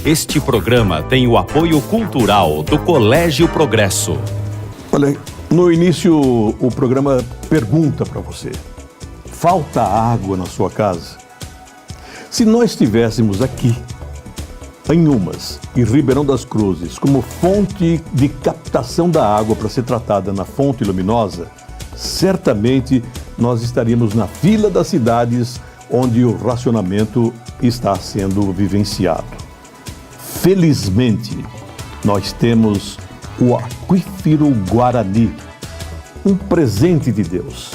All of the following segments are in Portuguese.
Este programa tem o apoio cultural do Colégio Progresso. Olha, no início o programa pergunta para você: falta água na sua casa? Se nós estivéssemos aqui, em Umas e Ribeirão das Cruzes, como fonte de captação da água para ser tratada na fonte luminosa, certamente nós estaríamos na fila das cidades onde o racionamento está sendo vivenciado. Felizmente, nós temos o aquífero Guarani, um presente de Deus.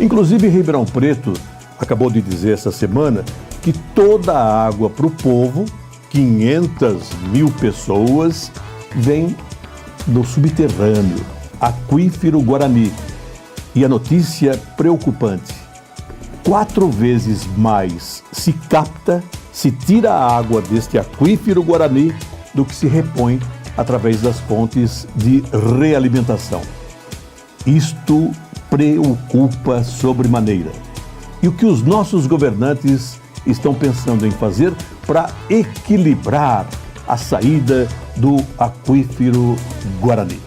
Inclusive, Ribeirão Preto acabou de dizer essa semana que toda a água para o povo, 500.000 pessoas, vem do subterrâneo, aquífero Guarani. E a notícia preocupante: 4 vezes mais se capta, se tira a água deste aquífero Guarani do que se repõe através das fontes de realimentação. Isto preocupa sobremaneira. E o que os nossos governantes estão pensando em fazer para equilibrar a saída do aquífero Guarani?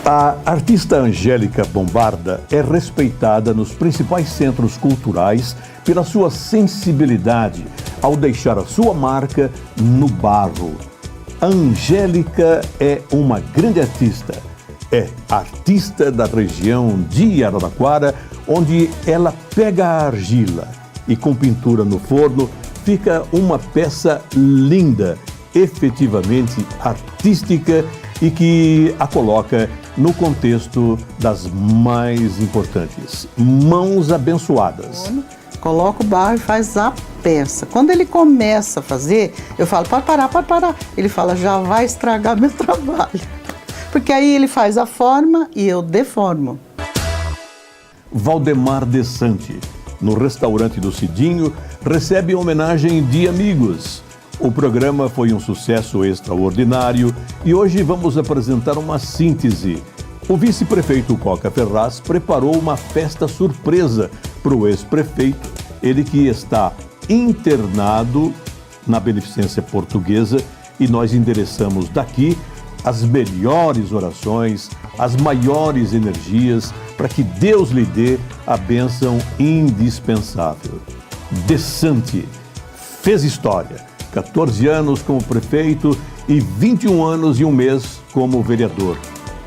A artista Angélica Bombarda é respeitada nos principais centros culturais pela sua sensibilidade ao deixar a sua marca no barro. A Angélica é uma grande artista. É artista da região de Araraquara, onde ela pega a argila e com pintura no forno fica uma peça linda, efetivamente artística, e que a coloca no contexto das mais importantes. Mãos abençoadas. Coloca o barro e faz a peça. Quando ele começa a fazer, eu falo: pode parar, pode parar. Ele fala: já vai estragar meu trabalho. Porque aí ele faz a forma e eu deformo. Valdemar Desante, no restaurante do Cidinho, recebe homenagem de amigos. O programa foi um sucesso extraordinário e hoje vamos apresentar uma síntese. O vice-prefeito Coca Ferraz preparou uma festa surpresa para o ex-prefeito, ele que está internado na Beneficência Portuguesa, e nós endereçamos daqui as melhores orações, as maiores energias para que Deus lhe dê a bênção indispensável. Desante fez história. 14 anos como prefeito e 21 anos e um mês como vereador.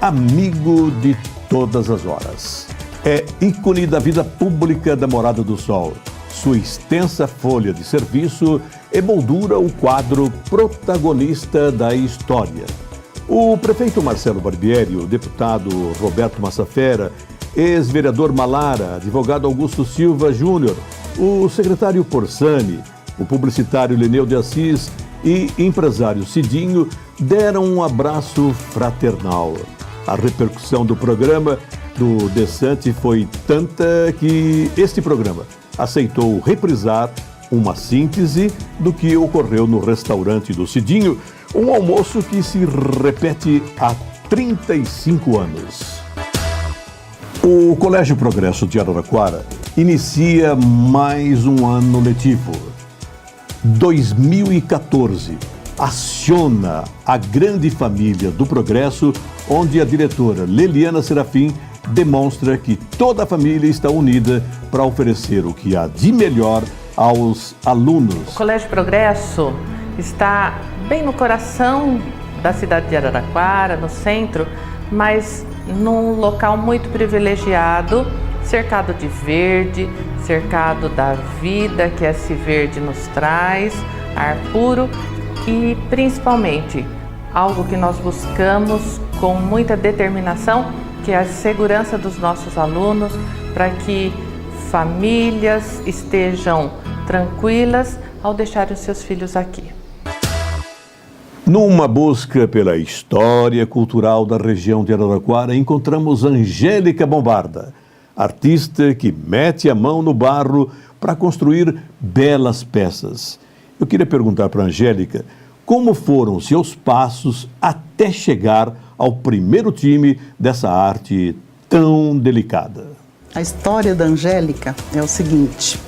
Amigo de todas as horas. É ícone da vida pública da Morada do Sol. Sua extensa folha de serviço emoldura o quadro protagonista da história. O prefeito Marcelo Barbieri, o deputado Roberto Massafera, ex-vereador Malara, advogado Augusto Silva Júnior, o secretário Porsani, o publicitário Leneu de Assis e empresário Cidinho deram um abraço fraternal. A repercussão do programa do Desante foi tanta que este programa aceitou reprisar uma síntese do que ocorreu no restaurante do Cidinho, um almoço que se repete há 35 anos. O Colégio Progresso de Araraquara inicia mais um ano letivo. 2014 aciona a grande família do Progresso, onde a diretora Leliana Serafim demonstra que toda a família está unida para oferecer o que há de melhor aos alunos. O Colégio Progresso está bem no coração da cidade de Araraquara, no centro, mas num local muito privilegiado, cercado de verde, cercado da vida que esse verde nos traz, ar puro e principalmente algo que nós buscamos com muita determinação, que é a segurança dos nossos alunos, para que famílias estejam tranquilas ao deixarem os seus filhos aqui. Numa busca pela história cultural da região de Araraquara, encontramos Angélica Bombarda. artista que mete a mão no barro para construir belas peças. Eu queria perguntar para a Angélica como foram seus passos até chegar ao primeiro time dessa arte tão delicada. A história da Angélica é o seguinte: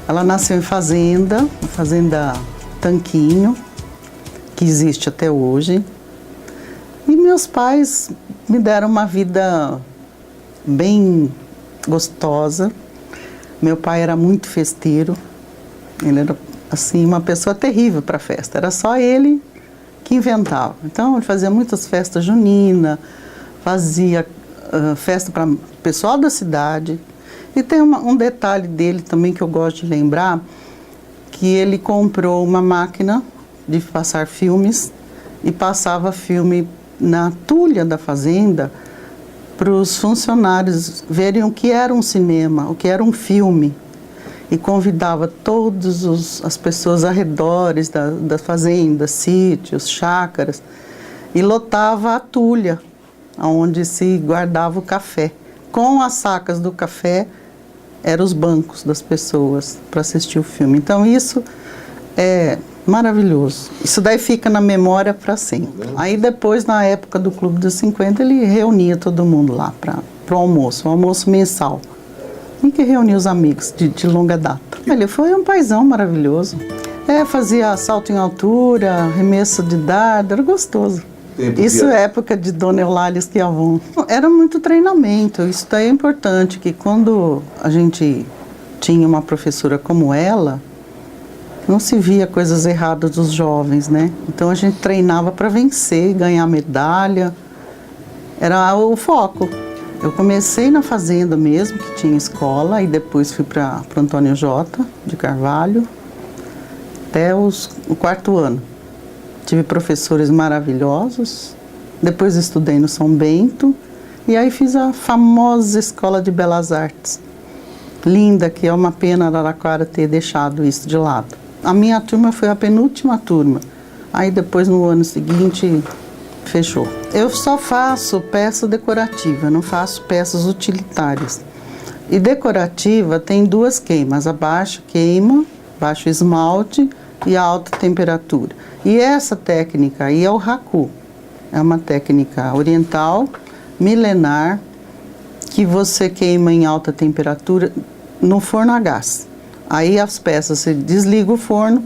ela nasceu em fazenda, a fazenda Tanquinho, que existe até hoje. E meus pais me deram uma vida bem gostosa. Meu pai era muito festeiro, ele era assim uma pessoa terrível para festa, era só ele que inventava. Então ele fazia muitas festas juninas, fazia festa para o pessoal da cidade. E tem um detalhe dele também que eu gosto de lembrar, que ele comprou uma máquina de passar filmes e passava filme na tulha da fazenda para os funcionários verem o que era um cinema, o que era um filme. E convidava todas as pessoas arredores da fazenda, sítios, chácaras, e lotava a tulha, onde se guardava o café. Com as sacas do café, eram os bancos das pessoas para assistir o filme. Então isso é maravilhoso. Isso daí fica na memória para sempre. Aí depois, na época do Clube dos 50, ele reunia todo mundo lá para o almoço, um almoço mensal. Em que reunia os amigos de longa data. Ele foi um paizão maravilhoso. Fazia salto em altura, arremesso de dardo, era gostoso. Isso é época de Dona Eulália Schiavon. Era muito treinamento, isso daí é importante, que quando a gente tinha uma professora como ela, não se via coisas erradas dos jovens, né? Então a gente treinava para vencer, ganhar medalha, era o foco. Eu comecei na fazenda mesmo, que tinha escola, e depois fui para Antônio J. de Carvalho, até o 4º ano. Tive professores maravilhosos, depois estudei no São Bento, e aí fiz a famosa Escola de Belas Artes. Linda, que é uma pena Araraquara ter deixado isso de lado. A minha turma foi a penúltima turma, aí depois no ano seguinte fechou. Eu só faço peça decorativa, não faço peças utilitárias. E decorativa tem 2 queimas, a baixa queima, baixo esmalte e a alta temperatura. E essa técnica aí é o raku. É uma técnica oriental, milenar, que você queima em alta temperatura no forno a gás. Aí as peças, você desliga o forno,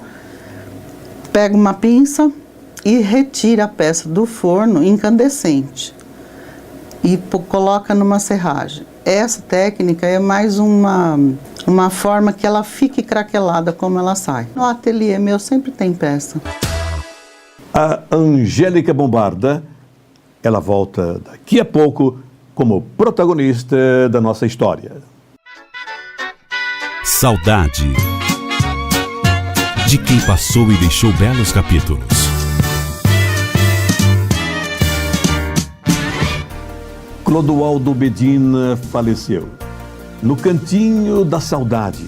pega uma pinça e retira a peça do forno incandescente e coloca numa serragem. Essa técnica é mais uma forma que ela fique craquelada como ela sai. No ateliê meu sempre tem peça. A Angélica Bombarda, ela volta daqui a pouco como protagonista da nossa história. Saudade de quem passou e deixou belos capítulos. Clodoaldo Medina faleceu. No cantinho da saudade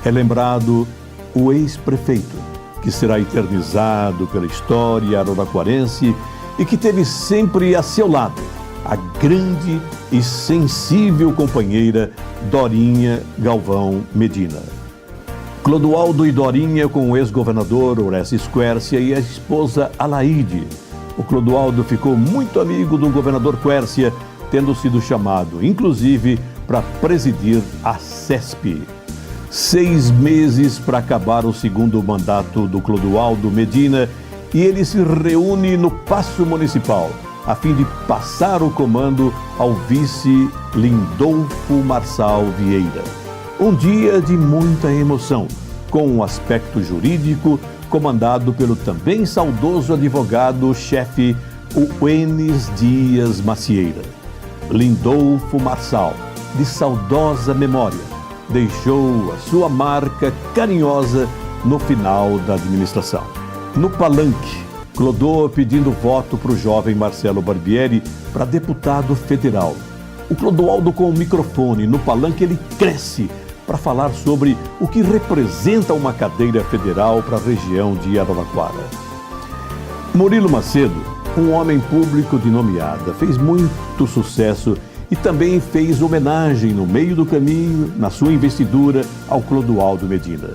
é lembrado o ex-prefeito, que será eternizado pela história araraquarense e que teve sempre a seu lado a grande e sensível companheira Dorinha Galvão Medina. Clodoaldo e Dorinha com o ex-governador Orestes Quércia e a esposa Alaide. O Clodoaldo ficou muito amigo do governador Quércia, tendo sido chamado, inclusive, para presidir a CESP. 6 meses para acabar o 2º mandato do Clodoaldo Medina e ele se reúne no Paço Municipal, a fim de passar o comando ao vice Lindolfo Marçal Vieira. Um dia de muita emoção, com um aspecto jurídico comandado pelo também saudoso advogado-chefe Uenes Dias Macieira. Lindolfo Marçal, de saudosa memória, deixou a sua marca carinhosa no final da administração. No palanque, Clodô pedindo voto para o jovem Marcelo Barbieri para deputado federal. O Clodoaldo com o microfone no palanque, ele cresce para falar sobre o que representa uma cadeira federal para a região de Araraquara. Murilo Macedo, um homem público de nomeada, fez muito sucesso e também fez homenagem no meio do caminho, na sua investidura, ao Clodoaldo Medina.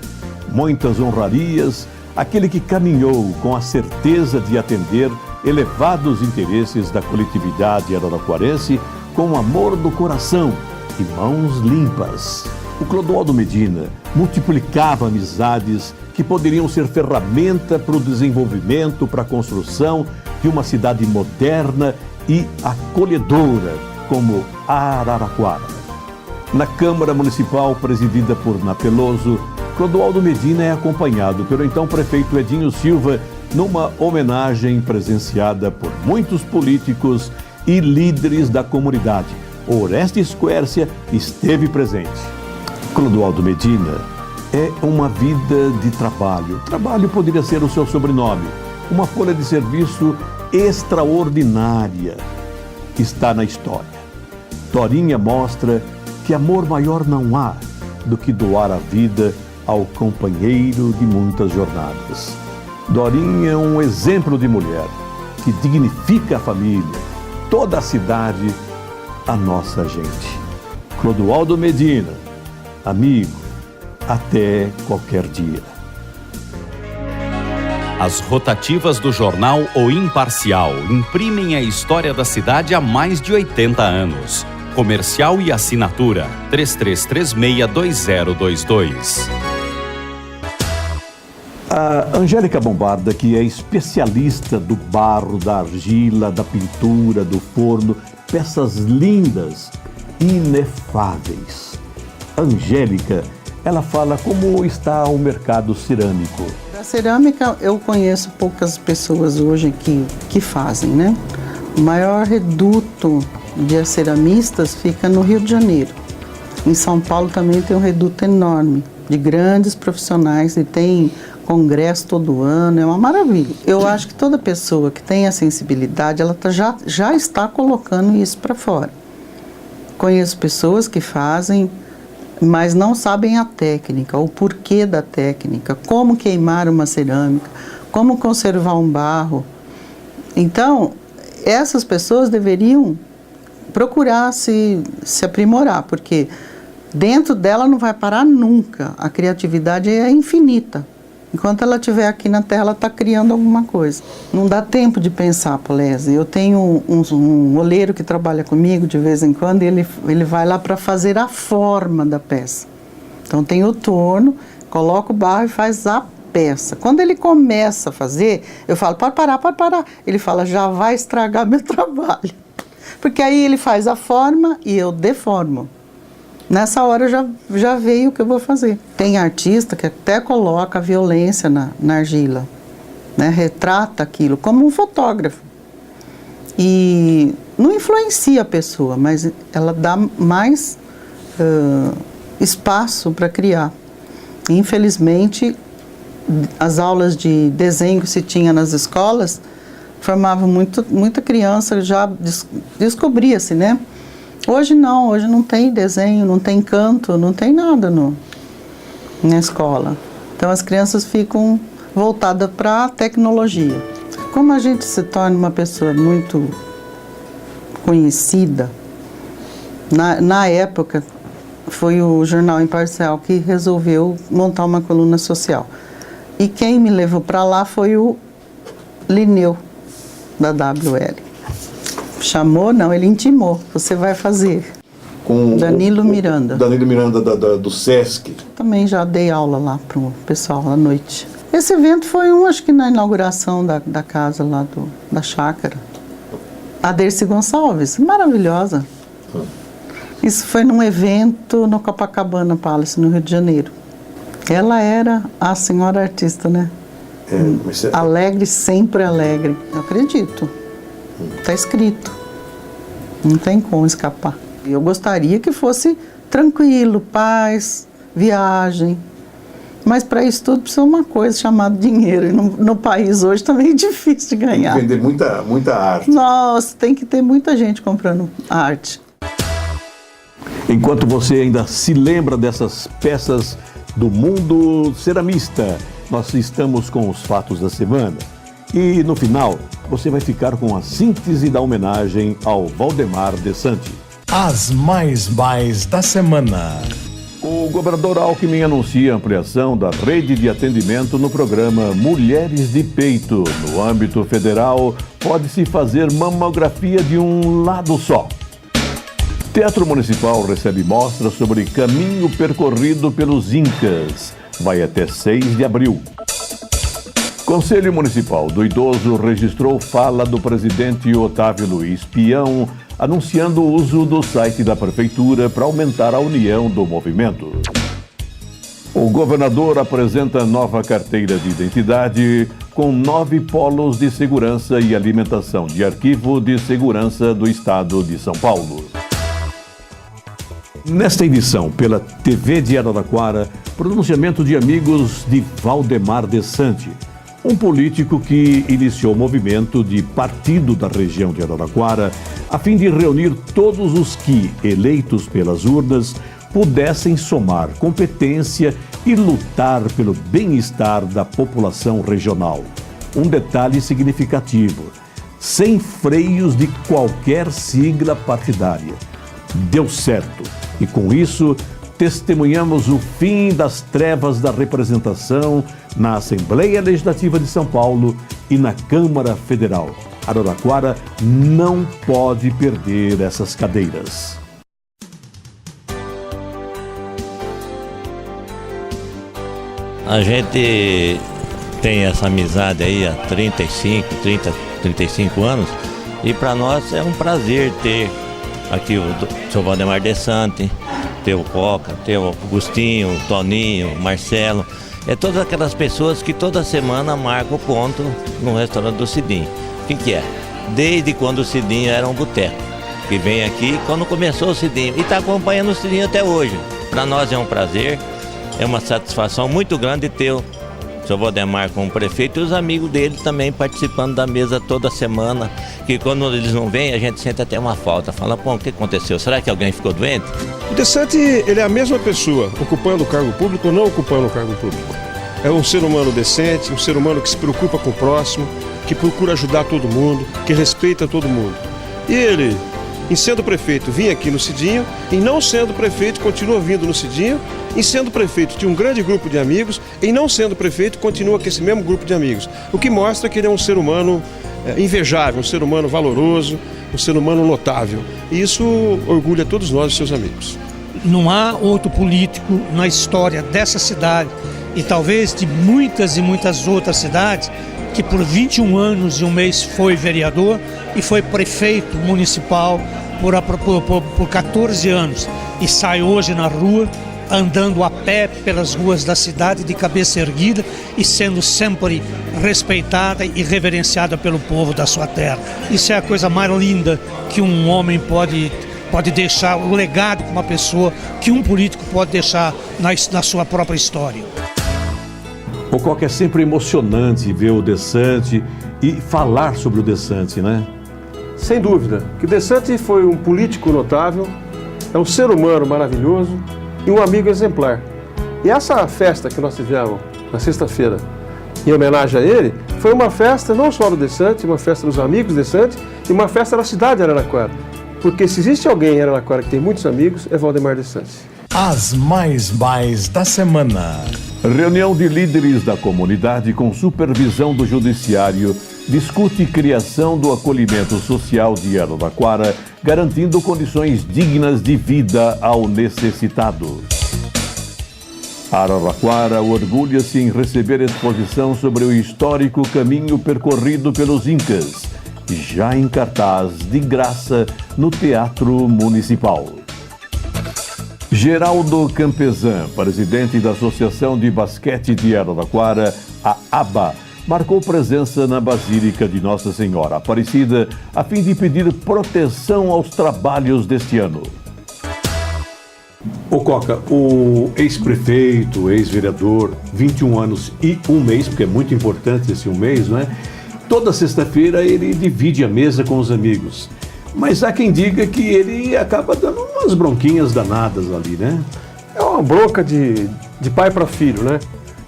Muitas honrarias, aquele que caminhou com a certeza de atender elevados interesses da coletividade araraquarense com amor no coração e mãos limpas. O Clodoaldo Medina multiplicava amizades que poderiam ser ferramenta para o desenvolvimento, para a construção de uma cidade moderna e acolhedora como Araraquara. Na Câmara Municipal, presidida por Napeloso, Clodoaldo Medina é acompanhado pelo então prefeito Edinho Silva numa homenagem presenciada por muitos políticos e líderes da comunidade. Orestes Quércia esteve presente. Clodoaldo Medina é uma vida de trabalho. Trabalho poderia ser o seu sobrenome. Uma folha de serviço extraordinária está na história. Dorinha mostra que amor maior não há do que doar a vida ao companheiro de muitas jornadas. Dorinha é um exemplo de mulher que dignifica a família, toda a cidade, a nossa gente. Clodoaldo Medina, amigo, até qualquer dia. As rotativas do jornal O Imparcial imprimem a história da cidade há mais de 80 anos. Comercial e assinatura 33362022. A Angélica Bombarda, que é especialista do barro, da argila, da pintura, do forno, peças lindas, inefáveis. Angélica, ela fala como está o mercado cerâmico. Da cerâmica eu conheço poucas pessoas hoje que fazem, né? O maior reduto de ceramistas fica no Rio de Janeiro. Em São Paulo também tem um reduto enorme de grandes profissionais e tem congresso todo ano, é uma maravilha. Eu acho que toda pessoa que tem a sensibilidade, ela já está colocando isso para fora. Conheço pessoas que fazem, mas não sabem a técnica, o porquê da técnica, como queimar uma cerâmica, como conservar um barro. Então, essas pessoas deveriam procurar se aprimorar, porque dentro dela não vai parar nunca. A criatividade é infinita. Enquanto ela estiver aqui na Terra, ela está criando alguma coisa. Não dá tempo de pensar, Polese. Eu tenho um oleiro que trabalha comigo de vez em quando e ele vai lá para fazer a forma da peça. Então tem o torno, coloca o barro e faz a peça. Quando ele começa a fazer, eu falo, pode parar. Ele fala, já vai estragar meu trabalho. Porque aí ele faz a forma e eu deformo. Nessa hora já veio o que eu vou fazer. Tem artista que até coloca a violência na argila, né? Retrata aquilo como um fotógrafo. E não influencia a pessoa, mas ela dá mais espaço para criar. Infelizmente, as aulas de desenho que se tinha nas escolas formavam muita criança, já descobria-se, né? Hoje não tem desenho, não tem canto, não tem nada na escola. Então as crianças ficam voltadas para a tecnologia. Como a gente se torna uma pessoa muito conhecida, na época foi o Jornal Imparcial que resolveu montar uma coluna social. E quem me levou para lá foi o Lineu, da WL. Chamou, não, ele intimou. Você vai fazer. Com Danilo Miranda. Danilo Miranda do Sesc. Também já dei aula lá para o pessoal à noite. Esse evento foi acho que na inauguração da casa lá da chácara. A Dercy Gonçalves, maravilhosa. Isso foi num evento no Copacabana Palace, no Rio de Janeiro. Ela era a senhora artista, né? Alegre, sempre alegre. Eu acredito. Está escrito. Não tem como escapar. Eu gostaria que fosse tranquilo, paz, viagem. Mas para isso tudo precisa uma coisa chamada dinheiro. E no país hoje também é difícil de ganhar. Tem que vender muita arte. Nossa, tem que ter muita gente comprando arte. Enquanto você ainda se lembra dessas peças do mundo ceramista, nós estamos com os fatos da semana. E no final, você vai ficar com a síntese da homenagem ao Valdemar De Santi. As mais da semana. O governador Alckmin anuncia a ampliação da rede de atendimento no programa Mulheres de Peito. No âmbito federal, pode-se fazer mamografia de um lado só. Teatro Municipal recebe mostra sobre caminho percorrido pelos Incas. Vai até 6 de abril. Conselho Municipal do Idoso registrou fala do presidente Otávio Luiz Peão, anunciando o uso do site da Prefeitura para aumentar a união do movimento. O governador apresenta nova carteira de identidade com 9 polos de segurança e alimentação de Arquivo de Segurança do Estado de São Paulo. Nesta edição, pela TV de Araraquara, pronunciamento de amigos de Valdemar Dessante, um político que iniciou o movimento de partido da região de Araraquara a fim de reunir todos os que, eleitos pelas urnas, pudessem somar competência e lutar pelo bem-estar da população regional. Um detalhe significativo: sem freios de qualquer sigla partidária. Deu certo e, com isso, testemunhamos o fim das trevas da representação na Assembleia Legislativa de São Paulo e na Câmara Federal. Araraquara não pode perder essas cadeiras. A gente tem essa amizade aí há 35 anos e para nós é um prazer ter aqui o seu Valdemar Dessante, ter o Coca, ter o Agostinho, o Toninho, o Marcelo. É todas aquelas pessoas que toda semana marcam o ponto no restaurante do Cidinho. O que é? Desde quando o Cidinho era um boteco, que vem aqui quando começou o Cidinho e está acompanhando o Cidinho até hoje. Para nós é um prazer, é uma satisfação muito grande ter o seu Valdemar como prefeito e os amigos dele também participando da mesa toda semana, que quando eles não vêm a gente sente até uma falta, fala, pô, o que aconteceu? Será que alguém ficou doente? O Dessante, ele é a mesma pessoa, ocupando o cargo público ou não ocupando o cargo público. É um ser humano decente, um ser humano que se preocupa com o próximo, que procura ajudar todo mundo, que respeita todo mundo. E ele, em sendo prefeito, vinha aqui no Cidinho, em não sendo prefeito, continua vindo no Cidinho, em sendo prefeito, tinha um grande grupo de amigos, em não sendo prefeito, continua com esse mesmo grupo de amigos. O que mostra que ele é um ser humano invejável, um ser humano valoroso, um ser humano notável. E isso orgulha todos nós, seus amigos. Não há outro político na história dessa cidade e talvez de muitas e muitas outras cidades que por 21 anos e um mês foi vereador e foi prefeito municipal por 14 anos e sai hoje na rua andando a pé pelas ruas da cidade de cabeça erguida e sendo sempre respeitada e reverenciada pelo povo da sua terra. Isso é a coisa mais linda que um homem pode deixar, o legado que uma pessoa, que um político pode deixar na sua própria história. O Coca, é sempre emocionante ver o Dessante e falar sobre o Dessante, né? Sem dúvida, que o Dessante foi um político notável, é um ser humano maravilhoso e um amigo exemplar. E essa festa que nós tivemos na sexta-feira, em homenagem a ele, foi uma festa não só do Dessante, uma festa dos amigos do Dessante e uma festa da cidade de Araraquara. Porque se existe alguém em Araraquara que tem muitos amigos, é Valdemar Dessante. As mais da semana. Reunião de líderes da comunidade com supervisão do Judiciário discute criação do acolhimento social de Araraquara, garantindo condições dignas de vida ao necessitado. Araraquara orgulha-se em receber exposição sobre o histórico caminho percorrido pelos Incas, já em cartaz de graça no Teatro Municipal. Geraldo Campezan, presidente da Associação de Basquete de Araraquara, a ABA, marcou presença na Basílica de Nossa Senhora Aparecida a fim de pedir proteção aos trabalhos deste ano. Ô Coca, o ex-prefeito, ex-vereador, 21 anos e um mês, porque é muito importante esse um mês, não é? Toda sexta-feira ele divide a mesa com os amigos. Mas há quem diga que ele acaba dando umas bronquinhas danadas ali, né? É uma bronca de pai para filho, né?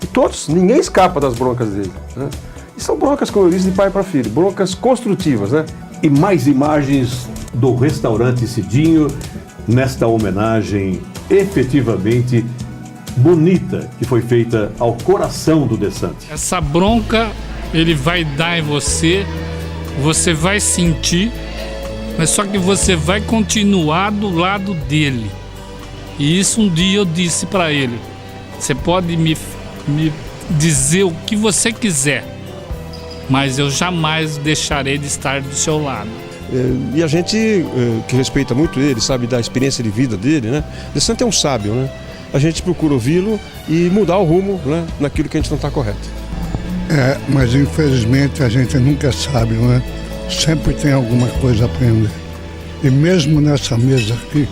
E ninguém escapa das broncas dele, né? E são broncas, como eu disse, de pai para filho, broncas construtivas, né? E mais imagens do restaurante Cidinho nesta homenagem efetivamente bonita que foi feita ao coração do Dessantes. Essa bronca ele vai dar em você, você vai sentir, mas só que você vai continuar do lado dele. E isso um dia eu disse para ele: você pode me dizer o que você quiser, mas eu jamais deixarei de estar do seu lado. E a gente que respeita muito ele, sabe da experiência de vida dele, né? Dessantes é um sábio, né? A gente procura ouvi-lo e mudar o rumo, né, naquilo que a gente não está correto. Mas infelizmente a gente nunca sabe, né? Sempre tem alguma coisa a aprender. E mesmo nessa mesa aqui,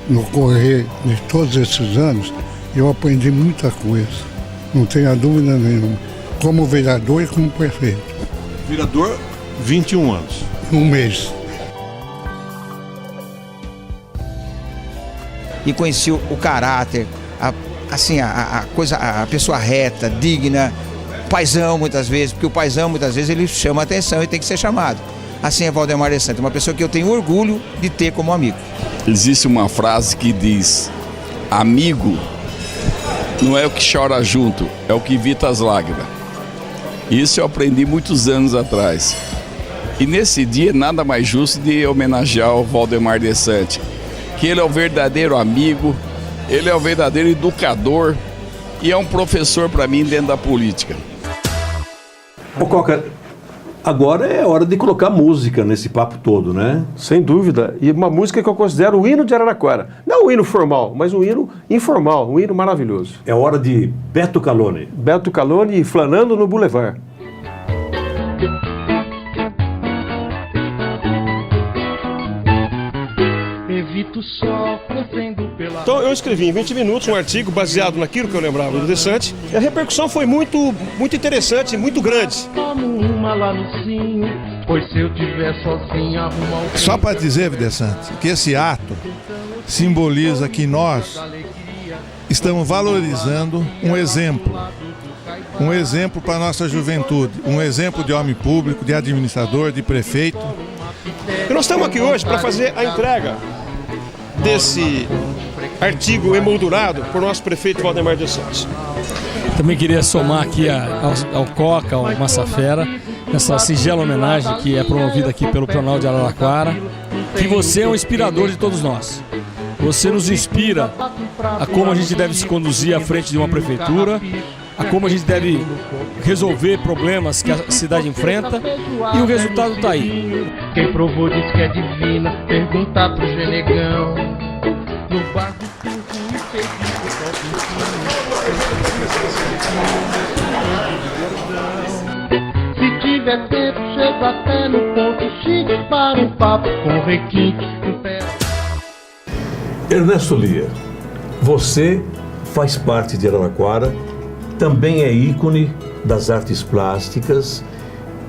no correr de todos esses anos, eu aprendi muita coisa, não tenha dúvida nenhuma, como vereador e como prefeito. Vereador, 21 anos. Um mês. E conheci o caráter, a pessoa reta, digna, paizão muitas vezes, porque o paizão muitas vezes ele chama a atenção e tem que ser chamado. Assim é Valdemar Dessantes, uma pessoa que eu tenho orgulho de ter como amigo. Existe uma frase que diz: amigo não é o que chora junto, é o que evita as lágrimas. Isso eu aprendi muitos anos atrás. E nesse dia nada mais justo de homenagear o Valdemar Dessantes, que ele é o verdadeiro amigo, ele é o verdadeiro educador e é um professor para mim dentro da política. Ô Coca, agora é hora de colocar música nesse papo todo, né? Sem dúvida, e uma música que eu considero o hino de Araraquara. Não o hino formal, mas um hino informal, um hino maravilhoso. É hora de Beto Calone. Beto Calone e Flanando no Boulevard. Então eu escrevi em 20 minutos um artigo baseado naquilo que eu lembrava do Dessantes, e a repercussão foi muito interessante, muito grande. Só para dizer, Dessantes, que esse ato simboliza que nós estamos valorizando um exemplo para a nossa juventude, um exemplo de homem público, de administrador, de prefeito. E nós estamos aqui hoje para fazer a entrega desse artigo emoldurado por nosso prefeito Valdemar Dessantes. Também queria somar aqui ao Coca, ao Massafera, essa singela homenagem que é promovida aqui pelo Pronal de Araraquara, que você é um inspirador de todos nós. Você nos inspira a como a gente deve se conduzir à frente de uma prefeitura, a como a gente deve resolver problemas que a cidade enfrenta, e o resultado está aí. Quem provou diz que é divina, pergunta pro Genegão. No bar do Turco e fez se tiver tempo, chego até no ponto chique para um papo com requinte. Ernesto Lia, você faz parte de Araraquara, também é ícone das artes plásticas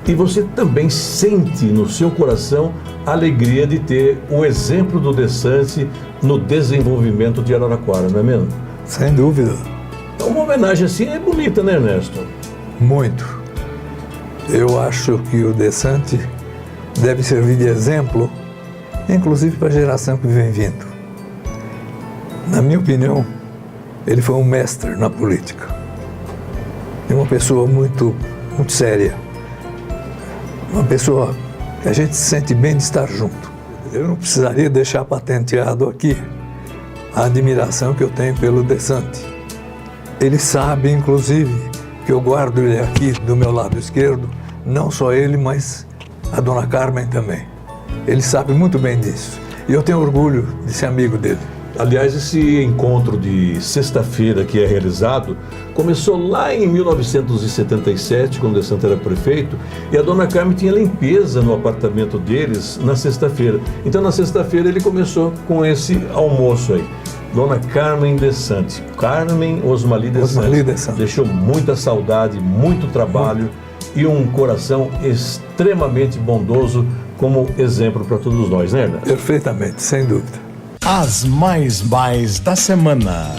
e você também sente no seu coração a alegria de ter o exemplo do Dessantes no desenvolvimento de Araraquara, não é mesmo? Sem dúvida. Uma homenagem assim é bonita, né, Ernesto? Muito. Eu acho que o Dessantes deve servir de exemplo, inclusive para a geração que vem vindo. Na minha opinião, ele foi um mestre na política. É uma pessoa muito séria. Uma pessoa que a gente se sente bem de estar junto. Eu não precisaria deixar patenteado aqui a admiração que eu tenho pelo Dessantes. Ele sabe, inclusive, que eu guardo ele aqui do meu lado esquerdo, não só ele, mas a dona Carmen também. Ele sabe muito bem disso. E eu tenho orgulho de ser amigo dele. Aliás, esse encontro de sexta-feira que é realizado começou lá em 1977, quando o Dessantes era prefeito, e a dona Carmen tinha limpeza no apartamento deles na sexta-feira. Então, na sexta-feira, ele começou com esse almoço aí. Dona Carmen Dessantes, Carmen Osmali Dessantes, deixou muita saudade, muito trabalho e um coração extremamente bondoso como exemplo para todos nós, né, Ernesto? Perfeitamente, sem dúvida. As mais da semana.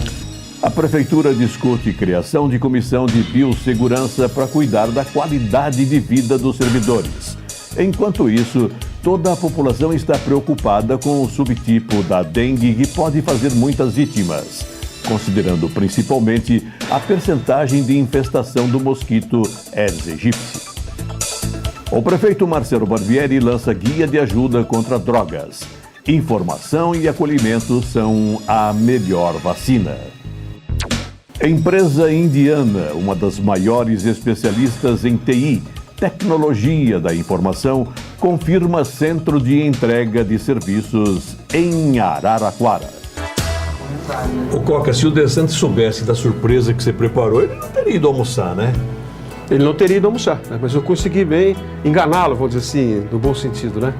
A Prefeitura discute criação de comissão de biossegurança para cuidar da qualidade de vida dos servidores. Enquanto isso, toda a população está preocupada com o subtipo da dengue que pode fazer muitas vítimas, considerando principalmente a percentagem de infestação do mosquito Aedes aegypti. O prefeito Marcelo Barbieri lança guia de ajuda contra drogas. Informação e acolhimento são a melhor vacina. Empresa indiana, uma das maiores especialistas em TI, tecnologia da informação, confirma centro de entrega de serviços em Araraquara. O Coca, se o DeSantis soubesse da surpresa que você preparou, ele não teria ido almoçar, né? Ele não teria ido almoçar, né? Mas eu consegui bem enganá-lo, vamos dizer assim, no bom sentido, né?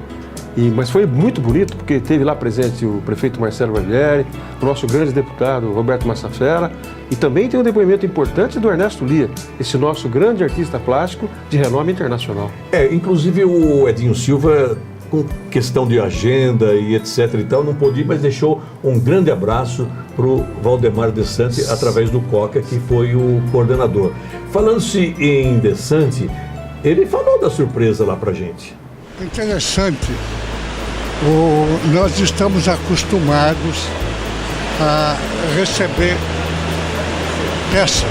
Mas foi muito bonito, porque teve lá presente o prefeito Marcelo Barbieri, o nosso grande deputado Roberto Massafera, e também tem um depoimento importante do Ernesto Lia, esse nosso grande artista plástico de renome internacional. Inclusive o Edinho Silva, com questão de agenda e etc e tal, não pôde ir, mas deixou um grande abraço para o Valdemar DeSantis através do Coca, que foi o coordenador. Falando-se em DeSantis, ele falou da surpresa lá pra gente. Interessante. Nós estamos acostumados a receber peças.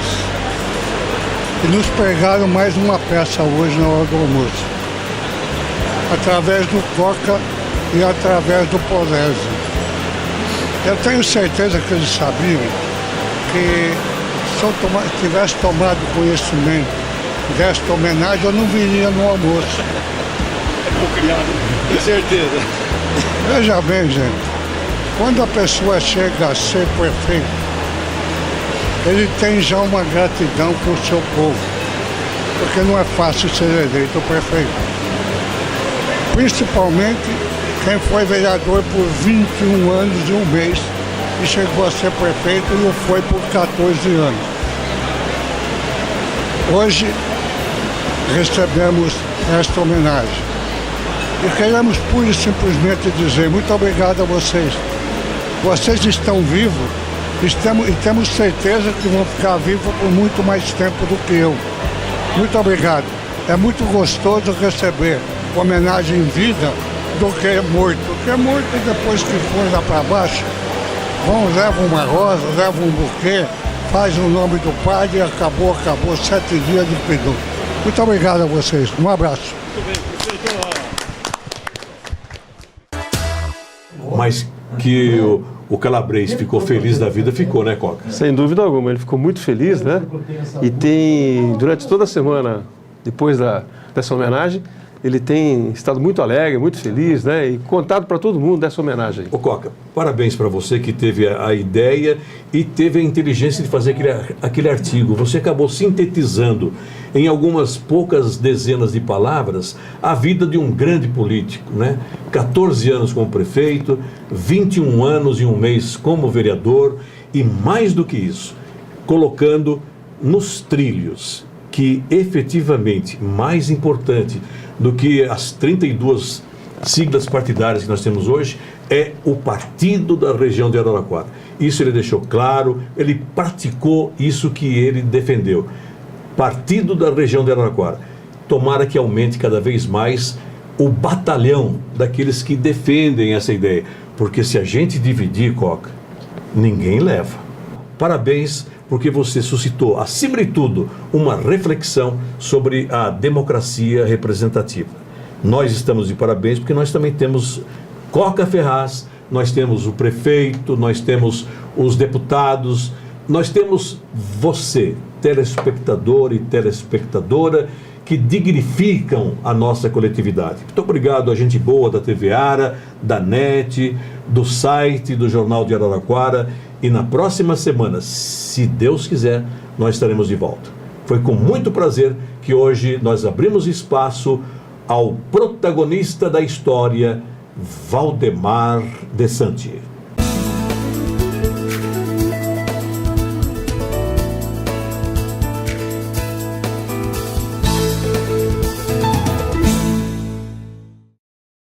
E nos pregaram mais uma peça hoje na hora do almoço. Através do Coca e através do Polésio. Eu tenho certeza que eles sabiam que se eu tivesse tomado conhecimento desta homenagem, eu não viria no almoço. Com certeza. Veja bem, gente, quando a pessoa chega a ser prefeito, ele tem já uma gratidão com o seu povo, porque não é fácil ser eleito prefeito. Principalmente quem foi vereador por 21 anos e um mês e chegou a ser prefeito e o foi por 14 anos. Hoje recebemos esta homenagem. E queremos pura e simplesmente dizer muito obrigado a vocês. Vocês estão vivos e temos certeza que vão ficar vivos por muito mais tempo do que eu. Muito obrigado. É muito gostoso receber homenagem em vida do que morto. Porque morto, depois que for lá para baixo, levam uma rosa, levam um buquê, faz o nome do padre e acabou, 7 dias de perdão. Muito obrigado a vocês. Um abraço. Mas que o Calabrese ficou feliz da vida, ficou, né, Coca? Sem dúvida alguma, ele ficou muito feliz, né? E durante toda a semana, depois dessa homenagem, ele tem estado muito alegre, muito feliz, né? E contado para todo mundo dessa homenagem. Ô Coca, parabéns para você que teve a ideia e teve a inteligência de fazer aquele artigo. Você acabou sintetizando em algumas poucas dezenas de palavras a vida de um grande político, né? 14 anos como prefeito, 21 anos e um mês como vereador e mais do que isso, colocando nos trilhos que efetivamente, mais importante do que as 32 siglas partidárias que nós temos hoje, é o partido da região de Araraquara. Isso ele deixou claro, ele praticou isso que ele defendeu. Partido da região de Araraquara. Tomara que aumente cada vez mais o batalhão daqueles que defendem essa ideia. Porque se a gente dividir, Coca, ninguém leva. Parabéns, porque você suscitou, acima de tudo, uma reflexão sobre a democracia representativa. Nós estamos de parabéns porque nós também temos Coca Ferraz, nós temos o prefeito, nós temos os deputados, nós temos você, telespectador e telespectadora, que dignificam a nossa coletividade. Muito obrigado a gente boa da TV Ara, da NET, do site do Jornal de Araraquara. E na próxima semana, se Deus quiser, nós estaremos de volta. Foi com muito prazer que hoje nós abrimos espaço ao protagonista da história, Valdemar DeSantis.